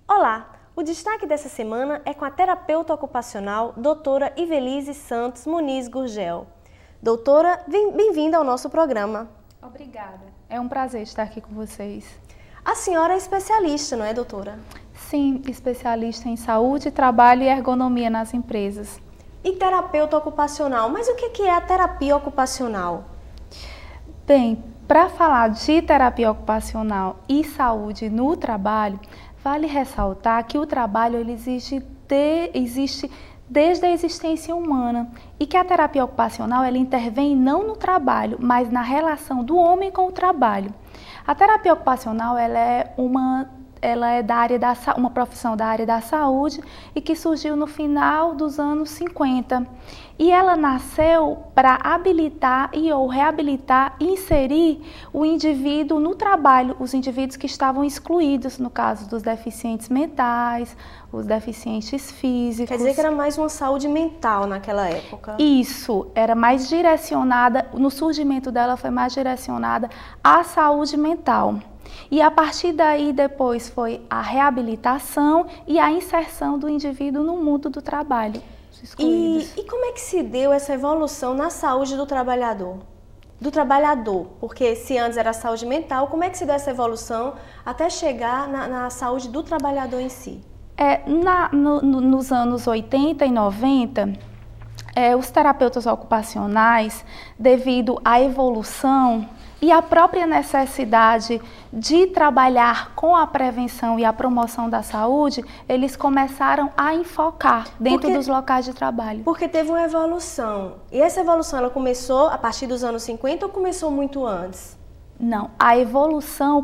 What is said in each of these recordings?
Olá! O destaque dessa semana é com a terapeuta ocupacional, doutora Ivelise Santos Muniz Gurgel. Doutora, bem-vinda ao nosso programa. Obrigada. É um prazer estar aqui com vocês. A senhora é especialista, não é, doutora? Sim, especialista em saúde, trabalho e ergonomia nas empresas. E terapeuta ocupacional, mas o que é a terapia ocupacional? Bem, para falar de terapia ocupacional e saúde no trabalho, vale ressaltar que o trabalho ele existe desde a existência humana e que a terapia ocupacional ela intervém não no trabalho, mas na relação do homem com o trabalho. A terapia ocupacional ela é uma profissão da área da saúde e que surgiu no final dos anos 50. E ela nasceu para habilitar ou reabilitar e inserir o indivíduo no trabalho, os indivíduos que estavam excluídos, no caso dos deficientes mentais, os deficientes físicos. Quer dizer que era mais uma saúde mental naquela época? Isso, era mais direcionada, no surgimento dela foi mais direcionada à saúde mental. E a partir daí depois foi a reabilitação e a inserção do indivíduo no mundo do trabalho. E como é que se deu essa evolução na saúde do trabalhador? Porque se antes era a saúde mental, como é que se deu essa evolução até chegar na saúde do trabalhador em si? Nos anos 80 e 90, os terapeutas ocupacionais, devido à evolução e a própria necessidade de trabalhar com a prevenção e a promoção da saúde, eles começaram a enfocar dentro dos locais de trabalho. Porque teve uma evolução. E essa evolução ela começou a partir dos anos 50 ou começou muito antes? Não, a evolução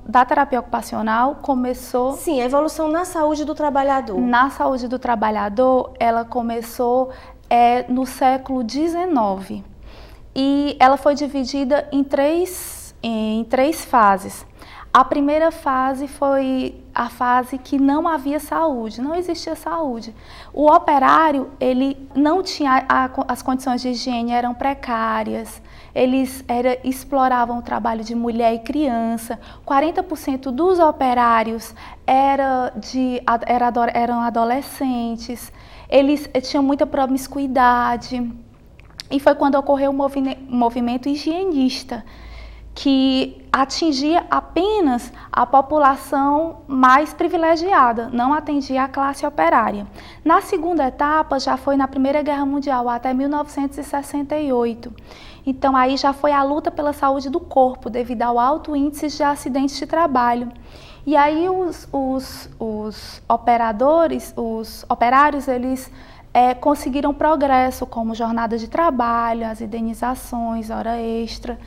da terapia ocupacional começou... Sim, a evolução na saúde do trabalhador. Na saúde do trabalhador, ela começou no século XIX. E ela foi dividida em três fases. A primeira fase foi a fase que não havia saúde, não existia saúde. O operário, ele não tinha, as condições de higiene eram precárias, eles exploravam o trabalho de mulher e criança, 40% dos operários eram adolescentes, eles tinham muita promiscuidade. E foi quando ocorreu o movimento higienista, que atingia apenas a população mais privilegiada, não atendia a classe operária. Na segunda etapa, já foi na Primeira Guerra Mundial, até 1968. Então, aí já foi a luta pela saúde do corpo, devido ao alto índice de acidentes de trabalho. E aí os operários, eles conseguiram progresso, como jornada de trabalho, as indenizações, hora extra.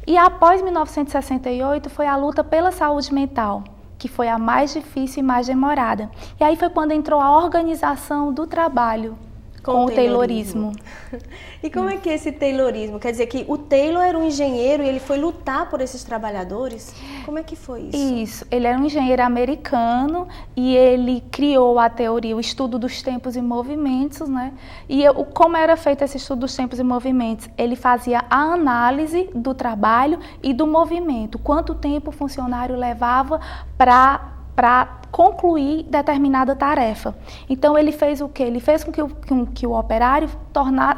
E após 1968 foi a luta pela saúde mental, que foi a mais difícil e mais demorada. E aí foi quando entrou a organização do trabalho com o Taylorismo. E como é que é esse Taylorismo? Quer dizer que o Taylor era um engenheiro e ele foi lutar por esses trabalhadores? Como é que foi isso? Isso, ele era um engenheiro americano e ele criou a teoria, o estudo dos tempos e movimentos, né? E como era feito esse estudo dos tempos e movimentos? Ele fazia a análise do trabalho e do movimento, quanto tempo o funcionário levava para concluir determinada tarefa. Então ele fez o quê? Ele fez com que o operário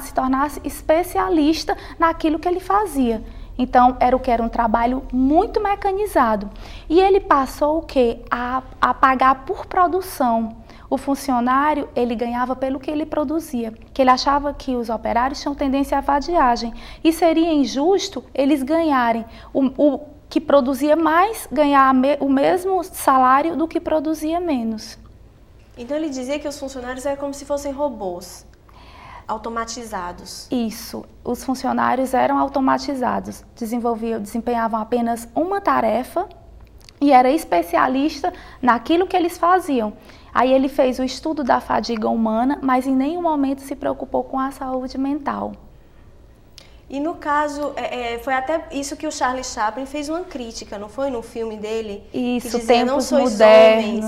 se tornasse especialista naquilo que ele fazia. Então era um trabalho muito mecanizado. E ele passou o quê? A pagar por produção. O funcionário, ele ganhava pelo que ele produzia, que ele achava que os operários tinham tendência à vadiagem. E seria injusto eles ganharem o que produzia mais, ganhar o mesmo salário do que produzia menos. Então ele dizia que os funcionários eram como se fossem robôs, automatizados. Isso, os funcionários eram automatizados, desempenhavam apenas uma tarefa e era especialista naquilo que eles faziam. Aí ele fez o estudo da fadiga humana, mas em nenhum momento se preocupou com a saúde mental. E no caso, foi até isso que o Charlie Chaplin fez uma crítica, não foi? No filme dele? Isso, que dizia, tempos não sois modernos.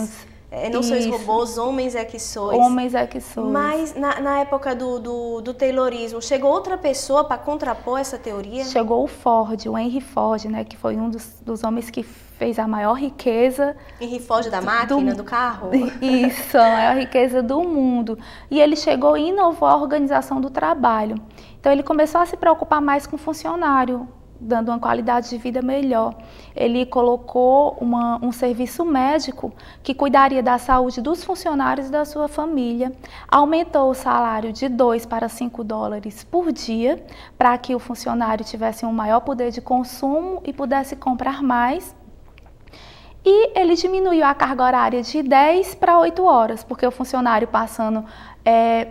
Homens, não sois robôs, homens é que sois. Homens é que sois. Mas na época do Taylorismo, chegou outra pessoa para contrapor essa teoria? Chegou o Ford, o Henry Ford, né, que foi um dos homens que fez a maior riqueza. Henry Ford da máquina, do carro? Isso, a maior riqueza do mundo. E ele chegou e inovou a organização do trabalho. Então ele começou a se preocupar mais com o funcionário, dando uma qualidade de vida melhor. Ele colocou um serviço médico que cuidaria da saúde dos funcionários e da sua família, aumentou o salário de 2 para 5 dólares por dia, para que o funcionário tivesse um maior poder de consumo e pudesse comprar mais. E ele diminuiu a carga horária de 10 para 8 horas, porque o funcionário passando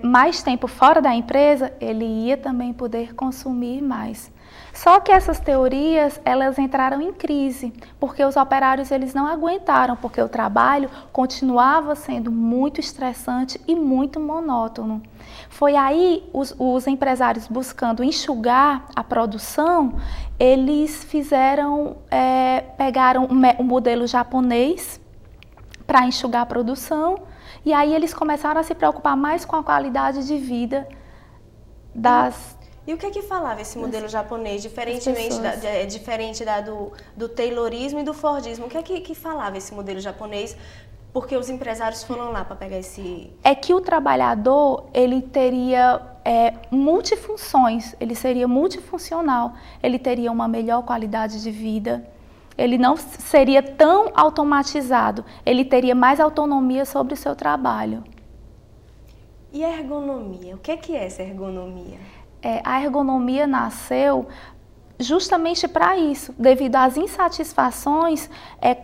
mais tempo fora da empresa, ele ia também poder consumir mais. Só que essas teorias, elas entraram em crise, porque os operários eles não aguentaram, porque o trabalho continuava sendo muito estressante e muito monótono. Foi aí os empresários buscando enxugar a produção, eles pegaram um modelo japonês para enxugar a produção, e aí eles começaram a se preocupar mais com a qualidade de vida das... E o que é que falava esse modelo japonês, diferente do Taylorismo e do Fordismo? O que é que falava esse modelo japonês? Porque os empresários foram lá para pegar esse... É que o trabalhador, ele teria multifunções, ele seria multifuncional, ele teria uma melhor qualidade de vida, ele não seria tão automatizado, ele teria mais autonomia sobre o seu trabalho. E a ergonomia? O que é essa ergonomia? A ergonomia nasceu justamente para isso, devido às insatisfações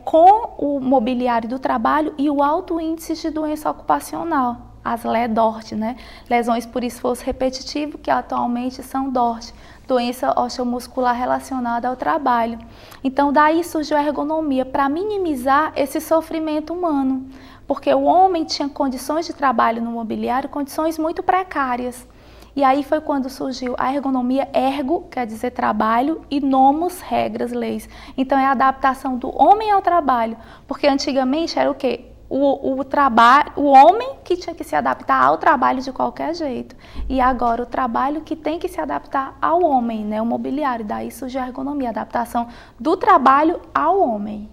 com o mobiliário do trabalho e o alto índice de doença ocupacional, as LEDORT, né? Lesões por esforço repetitivo, que atualmente são DORT, doença osteomuscular relacionada ao trabalho. Então, daí surgiu a ergonomia, para minimizar esse sofrimento humano, porque o homem tinha condições de trabalho no mobiliário, condições muito precárias. E aí foi quando surgiu a ergonomia, ergo, quer dizer trabalho, e nomos, regras, leis. Então é a adaptação do homem ao trabalho, porque antigamente era o quê? O homem que tinha que se adaptar ao trabalho de qualquer jeito. E agora o trabalho que tem que se adaptar ao homem, né? O mobiliário, daí surgiu a ergonomia, a adaptação do trabalho ao homem.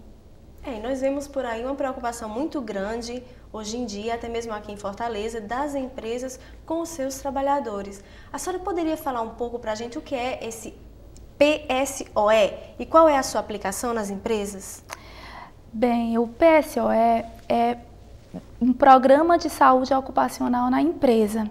Nós vemos por aí uma preocupação muito grande, hoje em dia, até mesmo aqui em Fortaleza, das empresas com os seus trabalhadores. A senhora poderia falar um pouco para a gente o que é esse PSOE e qual é a sua aplicação nas empresas? Bem, o PSOE é um programa de saúde ocupacional na empresa.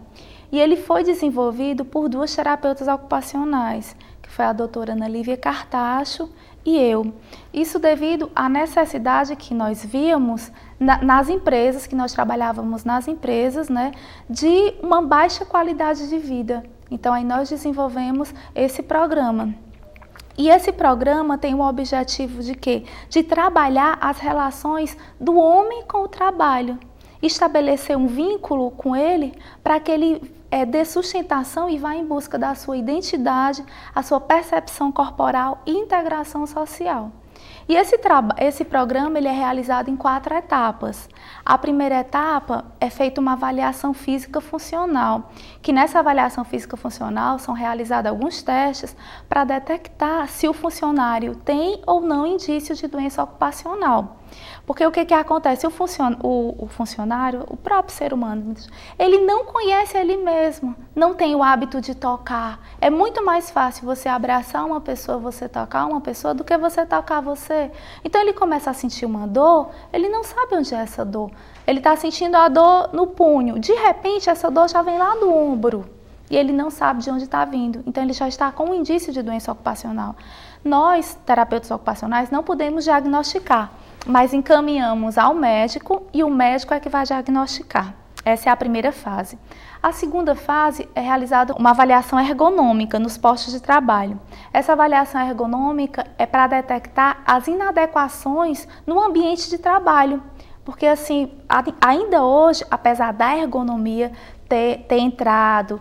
E ele foi desenvolvido por 2 terapeutas ocupacionais, que foi a doutora Ana Lívia Cartacho e eu. Isso devido à necessidade que nós víamos nas empresas, que nós trabalhávamos nas empresas, né, de uma baixa qualidade de vida. Então, aí nós desenvolvemos esse programa. E esse programa tem o objetivo de quê? De trabalhar as relações do homem com o trabalho. Estabelecer um vínculo com ele para que ele dê sustentação e vá em busca da sua identidade, a sua percepção corporal e integração social. E esse programa ele é realizado em 4 etapas. A primeira etapa é feita uma avaliação física funcional, que nessa avaliação física funcional são realizados alguns testes para detectar se o funcionário tem ou não indícios de doença ocupacional. Porque o que acontece? O funcionário, o próprio ser humano, ele não conhece ele mesmo, não tem o hábito de tocar. É muito mais fácil você abraçar uma pessoa, você tocar uma pessoa, do que você tocar você. Então ele começa a sentir uma dor, ele não sabe onde é essa dor. Ele está sentindo a dor no punho, de repente essa dor já vem lá do ombro. E ele não sabe de onde está vindo, então ele já está com um indício de doença ocupacional. Nós, terapeutas ocupacionais, não podemos diagnosticar, mas encaminhamos ao médico e o médico é que vai diagnosticar. Essa é a primeira fase. A segunda fase é realizada uma avaliação ergonômica nos postos de trabalho. Essa avaliação ergonômica é para detectar as inadequações no ambiente de trabalho. Porque assim, ainda hoje, apesar da ergonomia ter entrado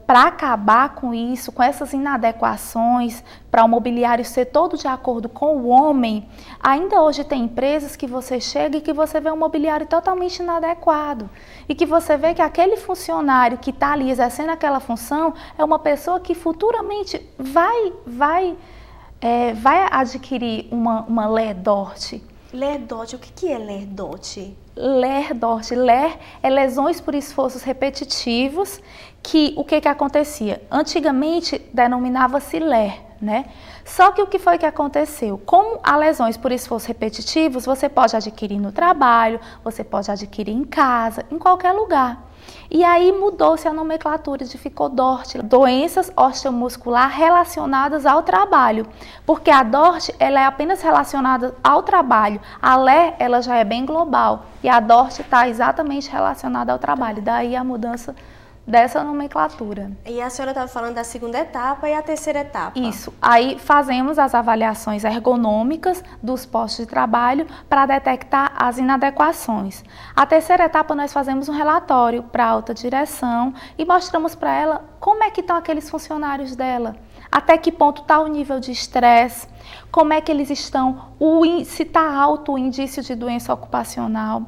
para acabar com isso, com essas inadequações, para o mobiliário ser todo de acordo com o homem, ainda hoje tem empresas que você chega e que você vê um mobiliário totalmente inadequado. E que você vê que aquele funcionário que está ali exercendo aquela função é uma pessoa que futuramente vai adquirir uma LER-DORT. LER-DOT, o que é LER-DOT? LER-DORT, LER é lesões por esforços repetitivos, que o que acontecia? Antigamente denominava-se LER, né? Só que o que foi que aconteceu? Como há lesões por esforços repetitivos, você pode adquirir no trabalho, você pode adquirir em casa, em qualquer lugar. E aí mudou-se a nomenclatura, ficou DORT, doenças osteomuscular relacionadas ao trabalho, porque a DORT ela é apenas relacionada ao trabalho, a LER ela já é bem global e a DORT está exatamente relacionada ao trabalho, daí a mudança dessa nomenclatura. E a senhora estava falando da segunda etapa e a terceira etapa. Isso. Aí fazemos as avaliações ergonômicas dos postos de trabalho para detectar as inadequações. A terceira etapa nós fazemos um relatório para a alta direção e mostramos para ela como é que estão aqueles funcionários dela, até que ponto está o nível de estresse, como é que eles estão, se está alto o indício de doença ocupacional.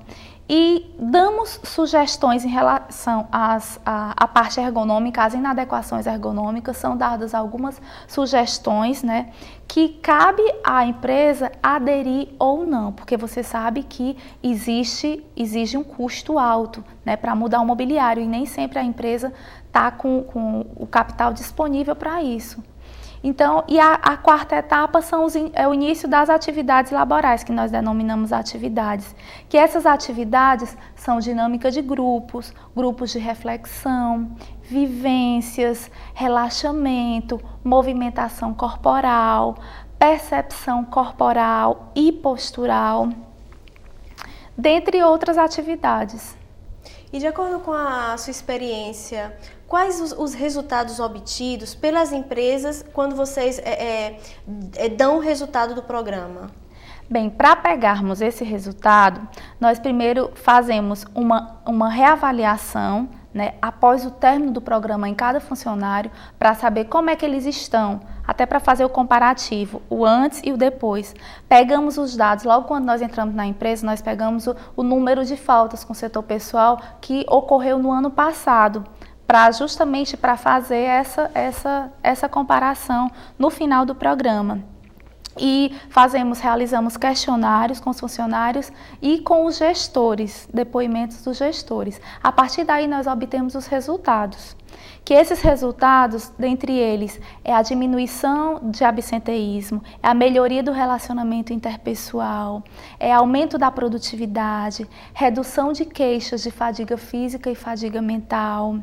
E damos sugestões em relação à parte ergonômica, às inadequações ergonômicas, são dadas algumas sugestões, né, que cabe à empresa aderir ou não, porque você sabe que exige um custo alto, né, para mudar o mobiliário e nem sempre a empresa está com o capital disponível para isso. Então, e a quarta etapa é o início das atividades laborais, que nós denominamos atividades. Que essas atividades são dinâmica de grupos, grupos de reflexão, vivências, relaxamento, movimentação corporal, percepção corporal e postural, dentre outras atividades. E de acordo com a sua experiência, quais os resultados obtidos pelas empresas quando vocês dão o resultado do programa? Bem, para pegarmos esse resultado, nós primeiro fazemos uma reavaliação, né, após o término do programa em cada funcionário, para saber como é que eles estão, até para fazer o comparativo, o antes e o depois. Pegamos os dados, logo quando nós entramos na empresa, nós pegamos o número de faltas com o setor pessoal que ocorreu no ano passado, justamente para fazer essa comparação no final do programa. E realizamos questionários com os funcionários e com os gestores, depoimentos dos gestores. A partir daí nós obtemos os resultados. Que esses resultados, dentre eles, é a diminuição de absenteísmo, é a melhoria do relacionamento interpessoal, é aumento da produtividade, redução de queixas de fadiga física e fadiga mental.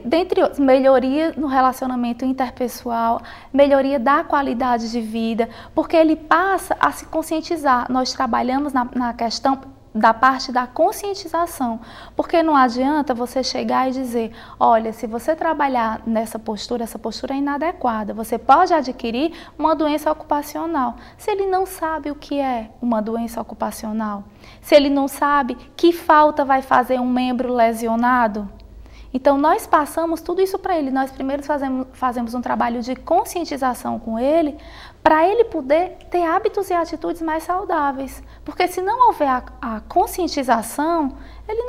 Dentre outros, melhoria no relacionamento interpessoal, melhoria da qualidade de vida, porque ele passa a se conscientizar. Nós trabalhamos na questão da parte da conscientização, porque não adianta você chegar e dizer, olha, se você trabalhar nessa postura, essa postura é inadequada, você pode adquirir uma doença ocupacional. Se ele não sabe o que é uma doença ocupacional, se ele não sabe que falta vai fazer um membro lesionado, então, nós passamos tudo isso para ele. Nós primeiro fazemos um trabalho de conscientização com ele, para ele poder ter hábitos e atitudes mais saudáveis. Porque se não houver a conscientização, ele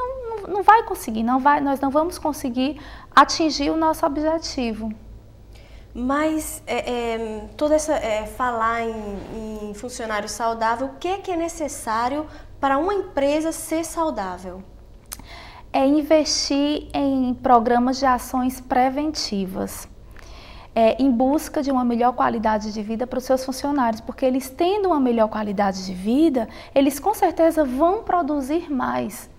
não vai conseguir, nós não vamos conseguir atingir o nosso objetivo. Mas falar em funcionário saudável, o que é necessário para uma empresa ser saudável? É investir em programas de ações preventivas, em busca de uma melhor qualidade de vida para os seus funcionários, porque eles tendo uma melhor qualidade de vida, eles com certeza vão produzir mais,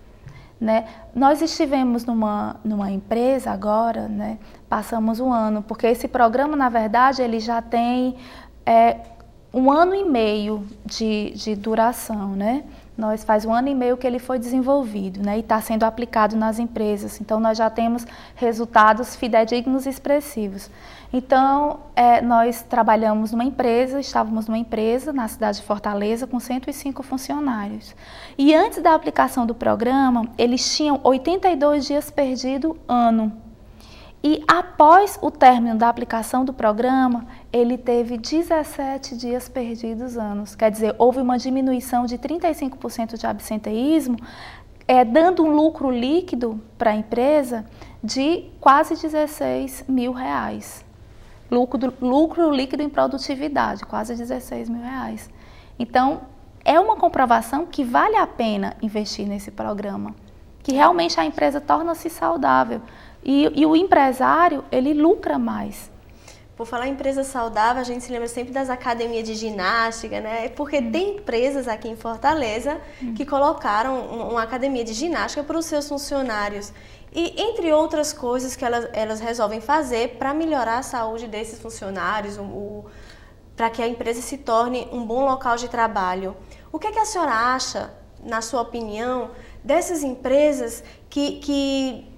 né? Nós estivemos numa empresa agora, né? Passamos um ano, porque esse programa, na verdade, ele já tem 1 ano e meio de duração, né? Nós faz 1 ano e meio que ele foi desenvolvido, né, e está sendo aplicado nas empresas. Então, nós já temos resultados fidedignos e expressivos. Então, nós trabalhamos estávamos numa empresa na cidade de Fortaleza com 105 funcionários. E antes da aplicação do programa, eles tinham 82 dias perdidos ano. E após o término da aplicação do programa, ele teve 17 dias perdidos anos. Quer dizer, houve uma diminuição de 35% de absenteísmo, dando um lucro líquido para a empresa de quase R$16 mil. Lucro líquido em produtividade, quase R$16 mil. Então, é uma comprovação que vale a pena investir nesse programa, que realmente a empresa torna-se saudável. E o empresário, ele lucra mais. Por falar em empresa saudável, a gente se lembra sempre das academias de ginástica, né? Porque tem empresas aqui em Fortaleza que colocaram uma academia de ginástica para os seus funcionários. E entre outras coisas que elas resolvem fazer para melhorar a saúde desses funcionários, para que a empresa se torne um bom local de trabalho. O que é que a senhora acha, na sua opinião, dessas empresas que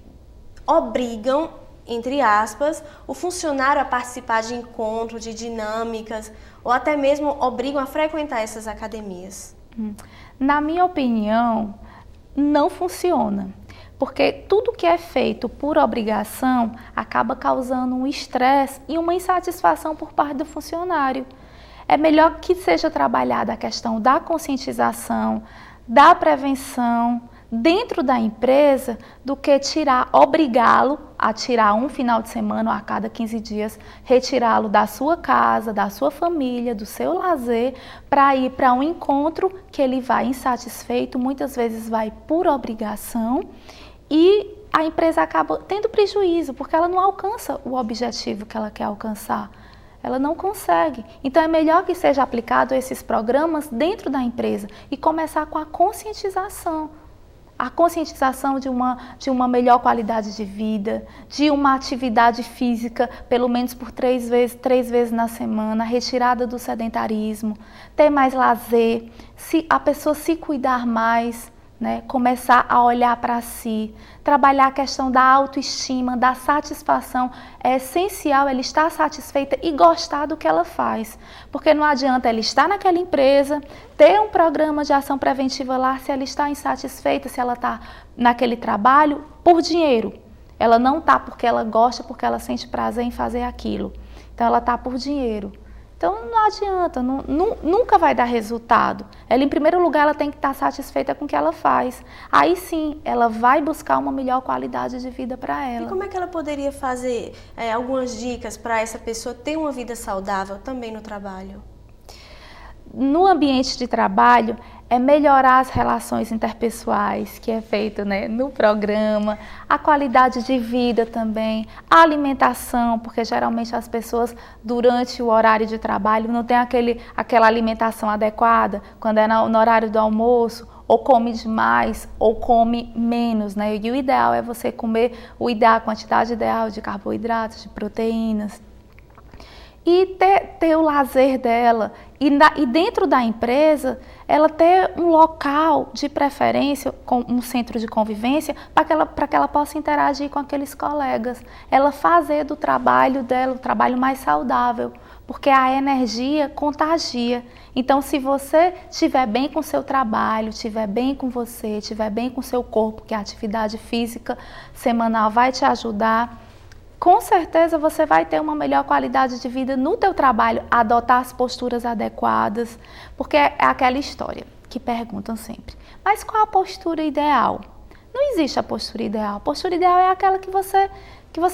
obrigam, entre aspas, o funcionário a participar de encontros, de dinâmicas, ou até mesmo obrigam a frequentar essas academias? Na minha opinião, não funciona, porque tudo que é feito por obrigação acaba causando um estresse e uma insatisfação por parte do funcionário. É melhor que seja trabalhada a questão da conscientização, da prevenção, dentro da empresa, do que obrigá-lo a tirar um final de semana ou a cada 15 dias, retirá-lo da sua casa, da sua família, do seu lazer, para ir para um encontro que ele vai insatisfeito, muitas vezes vai por obrigação, e a empresa acaba tendo prejuízo, porque ela não alcança o objetivo que ela quer alcançar. Ela não consegue. Então, é melhor que seja aplicado esses programas dentro da empresa e começar com a conscientização. A conscientização de uma melhor qualidade de vida, de uma atividade física, pelo menos por 3 vezes na semana, retirada do sedentarismo, ter mais lazer, a pessoa se cuidar mais, né? Começar a olhar para si, trabalhar a questão da autoestima, da satisfação. É essencial ela estar satisfeita e gostar do que ela faz, porque não adianta ela estar naquela empresa, ter um programa de ação preventiva lá, se ela está insatisfeita, se ela está naquele trabalho por dinheiro. Ela não está porque ela gosta, porque ela sente prazer em fazer aquilo. Então ela está por dinheiro. Então não adianta, nunca vai dar resultado. Ela, em primeiro lugar, ela tem que estar satisfeita com o que ela faz. Aí sim, ela vai buscar uma melhor qualidade de vida para ela. E como é que ela poderia fazer algumas dicas para essa pessoa ter uma vida saudável também no trabalho? No ambiente de trabalho, é melhorar as relações interpessoais, que é feito, né, no programa, a qualidade de vida também, a alimentação, porque geralmente as pessoas, durante o horário de trabalho, não têm aquela alimentação adequada, quando é no horário do almoço, ou come demais, ou come menos, né? E o ideal é você comer a quantidade ideal de carboidratos, de proteínas. E ter o lazer dela, e dentro da empresa, ela ter um local de preferência, com um centro de convivência, para que ela possa interagir com aqueles colegas. Ela fazer do trabalho dela o trabalho mais saudável, porque a energia contagia. Então, se você estiver bem com o seu trabalho, estiver bem com você, estiver bem com o seu corpo, que a atividade física semanal vai te ajudar, com certeza você vai ter uma melhor qualidade de vida no teu trabalho, adotar as posturas adequadas, porque é aquela história que perguntam sempre, mas qual a postura ideal? Não existe a postura ideal. A postura ideal é aquela que você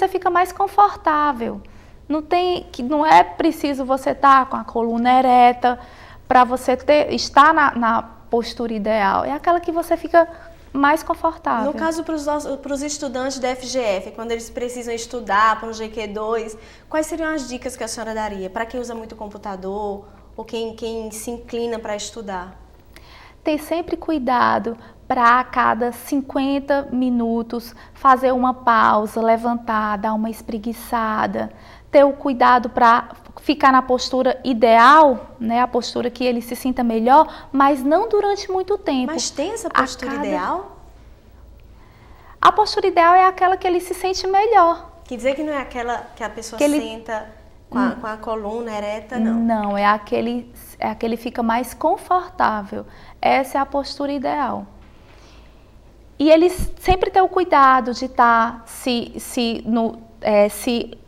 fica mais confortável. Não é preciso você estar com a coluna ereta para você estar na postura ideal. É aquela que você fica mais confortável. No caso, para os estudantes da FGF, quando eles precisam estudar para um GQ2, quais seriam as dicas que a senhora daria para quem usa muito computador ou quem se inclina para estudar? Ter sempre cuidado para a cada 50 minutos fazer uma pausa, levantar, dar uma espreguiçada. Ter o cuidado para ficar na postura ideal, né, a postura que ele se sinta melhor, mas não durante muito tempo. Mas tem essa postura ideal? A postura ideal é aquela que ele se sente melhor. Quer dizer que não é aquela que a pessoa senta com a coluna ereta, não? Não, é aquele fica mais confortável. Essa é a postura ideal. E ele sempre tem o cuidado de estar se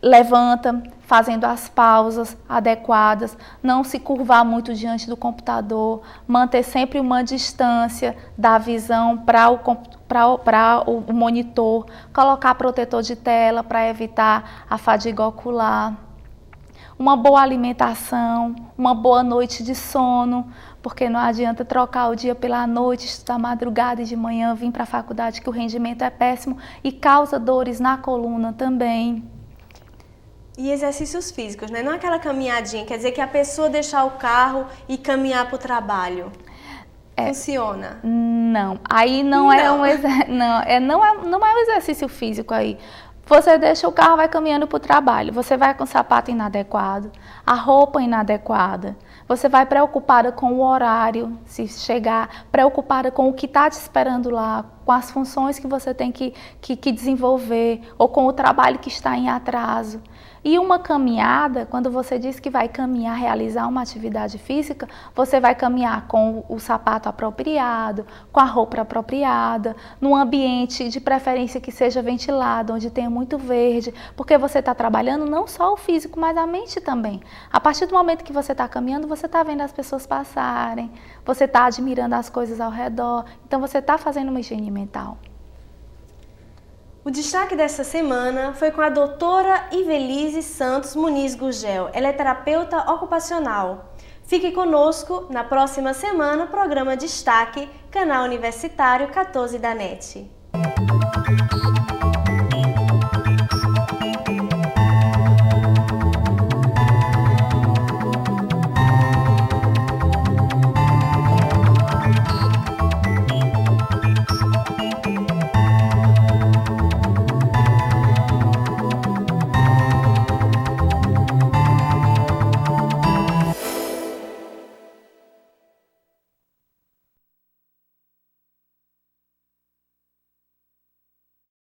levanta, fazendo as pausas adequadas, não se curvar muito diante do computador, manter sempre uma distância da visão para o monitor, colocar protetor de tela para evitar a fadiga ocular, uma boa alimentação, uma boa noite de sono, porque não adianta trocar o dia pela noite, estudar madrugada e de manhã vir para a faculdade, que o rendimento é péssimo e causa dores na coluna também. E exercícios físicos, né? Não aquela caminhadinha, quer dizer que a pessoa deixar o carro e caminhar para o trabalho. Funciona? Não, aí não é um exercício físico aí. Você deixa o carro, vai caminhando para o trabalho, você vai com o sapato inadequado, a roupa inadequada, você vai preocupada com o horário, se chegar, preocupada com o que está te esperando lá, com as funções que você tem que desenvolver, ou com o trabalho que está em atraso. E uma caminhada, quando você diz que vai caminhar, realizar uma atividade física, você vai caminhar com o sapato apropriado, com a roupa apropriada, num ambiente de preferência que seja ventilado, onde tenha muito verde, porque você está trabalhando não só o físico, mas a mente também. A partir do momento que você está caminhando, você está vendo as pessoas passarem, você está admirando as coisas ao redor, então você está fazendo uma higiene mental. O destaque dessa semana foi com a doutora Ivelise Santos Muniz Gurgel. Ela é terapeuta ocupacional. Fique conosco na próxima semana, programa Destaque, canal universitário 14 da NET.